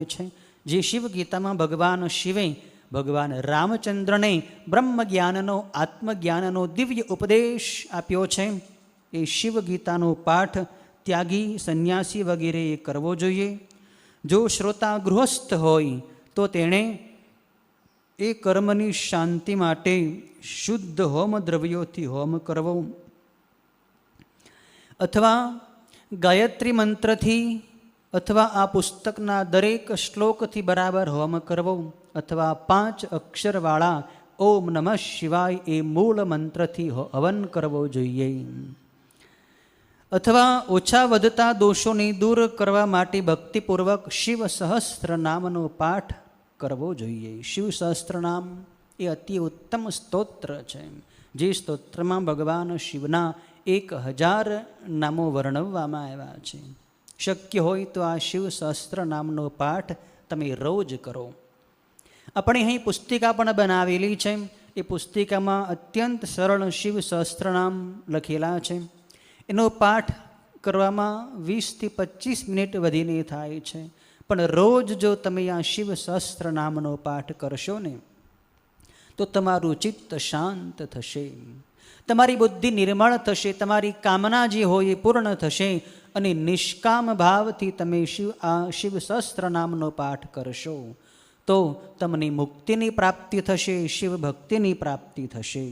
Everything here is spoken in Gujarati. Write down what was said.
છે જે શિવ ગીતામાં ભગવાન શિવે ભગવાન રામચંદ્રને બ્રહ્મ જ્ઞાનનો આત્મજ્ઞાનનો દિવ્ય ઉપદેશ આપ્યો છે. એ શિવ ગીતાનો પાઠ ત્યાગી સંન્યાસી વગેરે કરવો જોઈએ. જો શ્રોતા ગૃહસ્થ હોય તો તેણે એ કર્મની શાંતિ માટે શુદ્ધ હોમ દ્રવ્યોથી હોમ કરવો, અથવા ગાયત્રી મંત્રથી, અથવા આ પુસ્તકના દરેક શ્લોકથી બરાબર હોમ કરવો, અથવા 5 અક્ષરવાળા ઓમ નમઃ શિવાય એ મૂળ મંત્રથી હવન કરવો જોઈએ, અથવા ઓછા વધતા દોષોને દૂર કરવા માટે ભક્તિપૂર્વક શિવ સહસ્ત્ર નામનો પાઠ કરવો જોઈએ. શિવ સહસ્ત્રનામ એ અતિ ઉત્તમ સ્તોત્ર છે, જે સ્તોત્રમાં ભગવાન શિવના 1000 નામો વર્ણવવામાં આવ્યા છે. શક્ય હોય તો આ શિવ સહસ્ત્ર નામનો પાઠ તમે રોજ કરો. આપણે અહીં પુસ્તિકા પણ બનાવેલી છે. એ પુસ્તિકામાં અત્યંત સરળ શિવ સહસ્ત્રનામ લખેલા છે. એનો પાઠ કરવામાં 20 થી 25 મિનિટ વધીને થાય છે. પણ રોજ જો તમે આ શિવ સહસ્ત્ર નામનો પાઠ કરશો ને તો તમારું ચિત્ત શાંત થશે, તમારી બુદ્ધિ નિર્મળ થશે, તમારી કામના જે હોય એ પૂર્ણ થશે, અને નિષ્કામ ભાવથી તમે આ શિવ સહસ્ત્ર નામનો પાઠ કરશો તો તમને મુક્તિની પ્રાપ્તિ થશે, શિવ ભક્તિની પ્રાપ્તિ થશે.